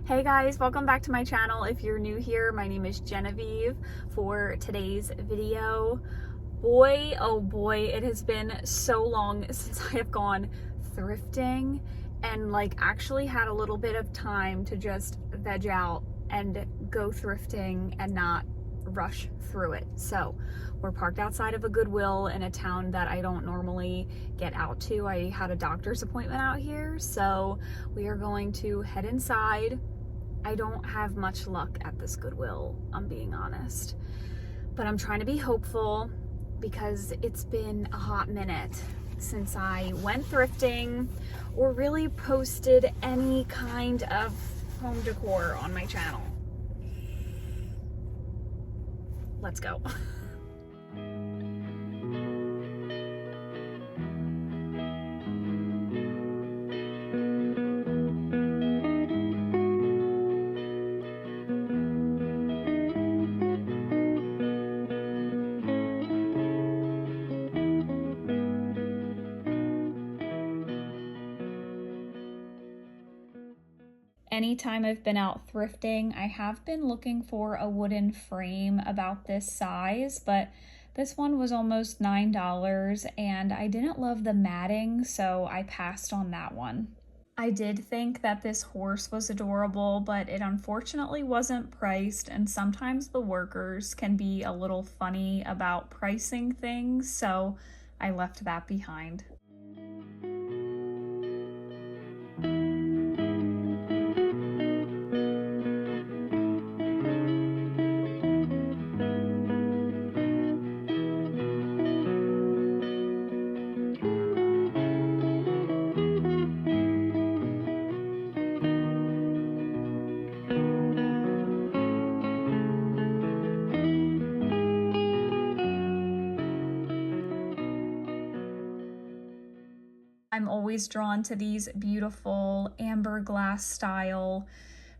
Hey guys, welcome back to my channel. If you're new here, my name is Genevieve. For today's video, boy, oh boy, it has been so long since I have gone thrifting and actually had a little bit of time to just veg out and go thrifting and not rush through it. So we're parked outside of a Goodwill in a town that I don't normally get out to. I had a doctor's appointment out here, so we are going to head inside. I don't have much luck at this Goodwill, I'm being honest, but I'm trying to be hopeful because it's been a hot minute since I went thrifting or really posted any kind of home decor on my channel. Let's go. Anytime I've been out thrifting, I have been looking for a wooden frame about this size, but this one was almost $9 and I didn't love the matting, so I passed on that one. I did think that this horse was adorable, but it unfortunately wasn't priced, and sometimes the workers can be a little funny about pricing things, so I left that behind. I'm always drawn to these beautiful amber glass style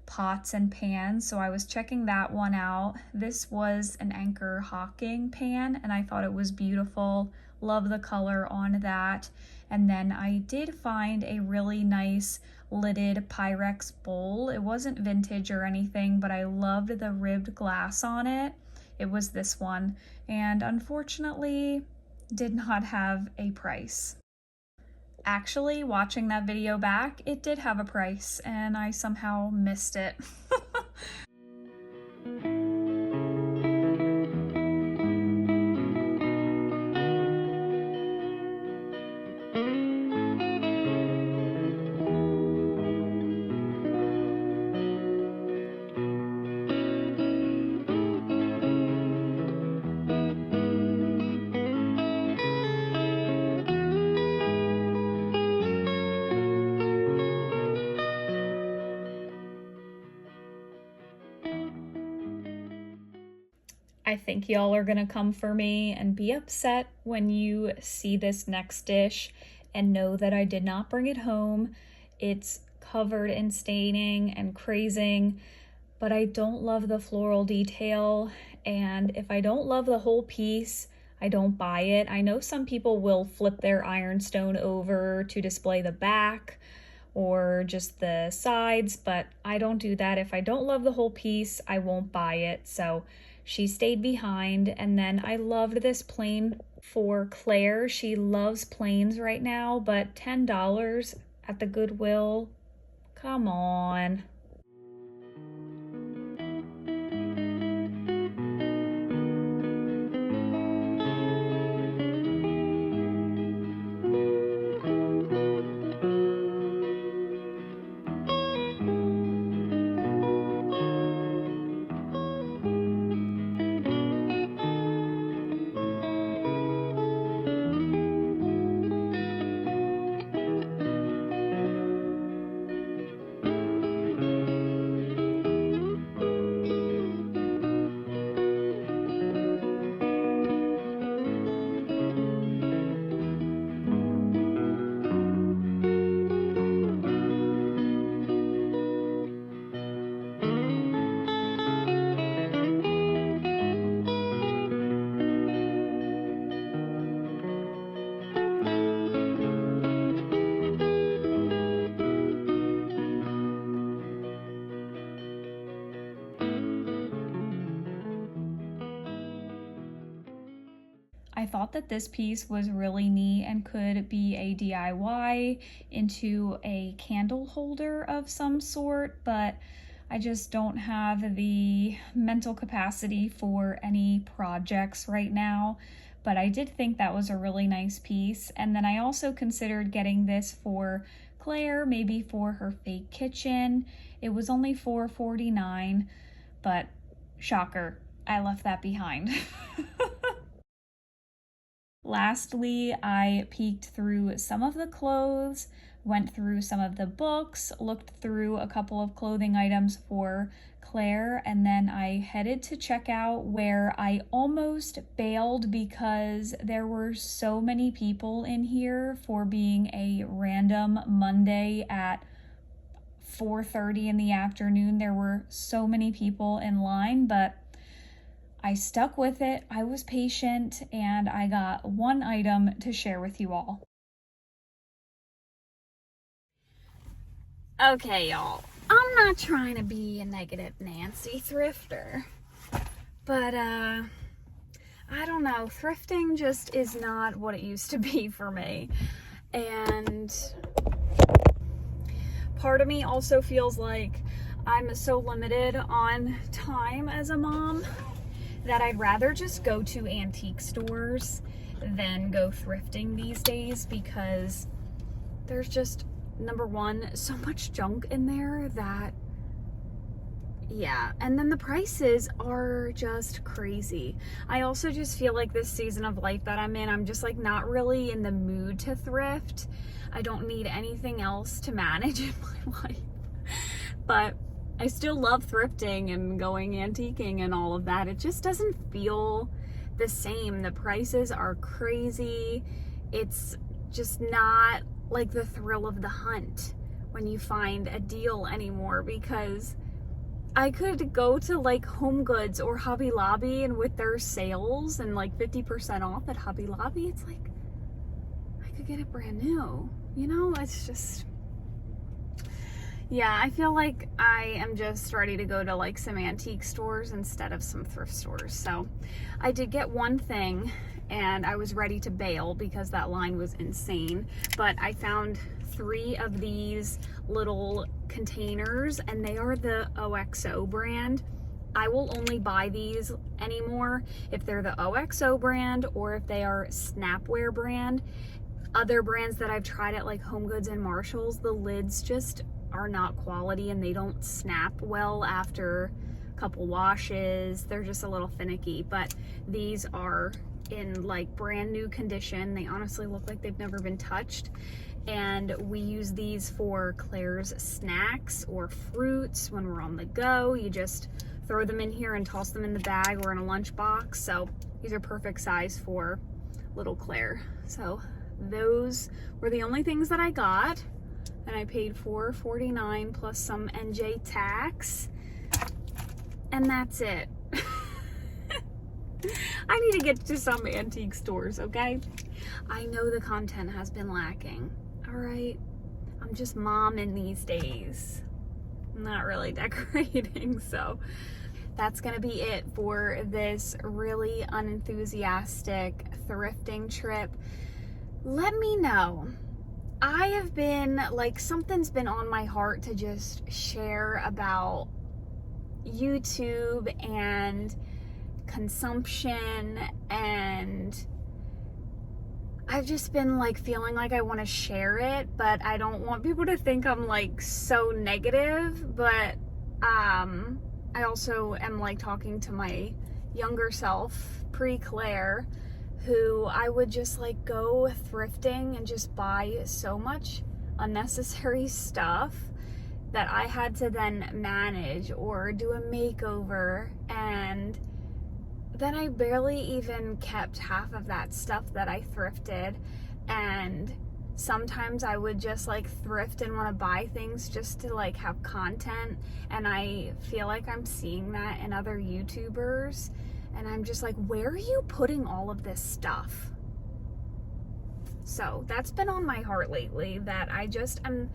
pots and pans, so I was checking that one out. This was an Anchor Hocking pan and I thought it was beautiful. Love the color on that. And then I did find a really nice lidded Pyrex bowl. It wasn't vintage or anything, but I loved the ribbed glass on it. It was this one, and unfortunately did not have a price. Actually, watching that video back, it did have a price and I somehow missed it. I think y'all are gonna come for me and be upset when you see this next dish and know that I did not bring it home. It's covered in staining and crazing, but I don't love the floral detail, and if I don't love the whole piece, I don't buy it. I know some people will flip their ironstone over to display the back or just the sides, but I don't do that. If I don't love the whole piece, I won't buy it. So she stayed behind. And then I loved this plane for Claire. She loves planes right now, but $10 at the Goodwill, come on. thought that this piece was really neat and could be a DIY into a candle holder of some sort, but I just don't have the mental capacity for any projects right now. But I did think that was a really nice piece. And then I also considered getting this for Claire, maybe for her fake kitchen. It was only $4.49, but shocker, I left that behind. Lastly, I peeked through some of the clothes, went through some of the books, looked through a couple of clothing items for Claire, and then I headed to checkout, where I almost bailed because there were so many people in here for being a random Monday at 4:30 in the afternoon. There were so many people in line, but I stuck with it. I was patient, and I got one item to share with you all. Okay, y'all, I'm not trying to be a negative Nancy thrifter, but I don't know, thrifting just is not what it used to be for me. And part of me also feels like I'm so limited on time as a mom that I'd rather just go to antique stores than go thrifting these days, because there's just, number one, so much junk in there that, yeah, and then the prices are just crazy. I also just feel like this season of life that I'm in, I'm just like not really in the mood to thrift. I don't need anything else to manage in my life. But I still love thrifting and going antiquing and all of that. It just doesn't feel the same. The prices are crazy. It's just not like the thrill of the hunt when you find a deal anymore, because I could go to like Home Goods or Hobby Lobby, and with their sales and like 50% off at Hobby Lobby, it's like I could get it brand new, you know? It's just, yeah, I feel like I am just ready to go to like some antique stores instead of some thrift stores. So I did get one thing, and I was ready to bail because that line was insane, but I found 3 of these little containers, and they are the OXO brand. I will only buy these anymore if they're the OXO brand or if they are Snapware brand. Other brands that I've tried at like Home Goods and Marshalls, the lids just are not quality and they don't snap well after a couple washes. They're just a little finicky, but these are in like brand new condition. They honestly look like they've never been touched. And we use these for Claire's snacks or fruits when we're on the go. You just throw them in here and toss them in the bag or in a lunch box. So these are perfect size for little Claire. So those were the only things that I got, and I paid $4.49 plus some NJ tax, and that's it. I need to get to some antique stores, okay? I know the content has been lacking, all right? I'm just momming these days. I'm not really decorating, so that's gonna be it for this really unenthusiastic thrifting trip. Let me know. I have been, like, something's been on my heart to just share about YouTube and consumption, and I've just been like feeling like I want to share it, but I don't want people to think I'm like so negative. But I also am like talking to my younger self, pre-Claire, who I would just like go thrifting and just buy so much unnecessary stuff that I had to then manage or do a makeover, and then I barely even kept half of that stuff that I thrifted. And sometimes I would just like thrift and want to buy things just to like have content, and I feel like I'm seeing that in other YouTubers, and I'm just like, where are you putting all of this stuff? So that's been on my heart lately, that I just am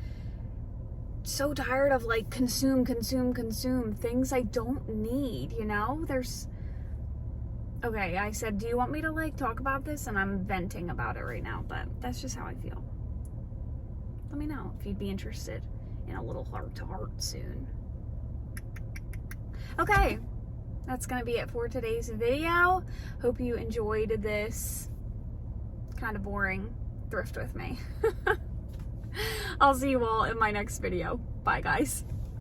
so tired of like consume things I don't need, you know? Okay, I said, do you want me to like talk about this? And I'm venting about it right now, but that's just how I feel. Let me know if you'd be interested in a little heart-to-heart soon. Okay, that's gonna be it for today's video. Hope you enjoyed this kind of boring thrift with me. I'll see you all in my next video. Bye, guys.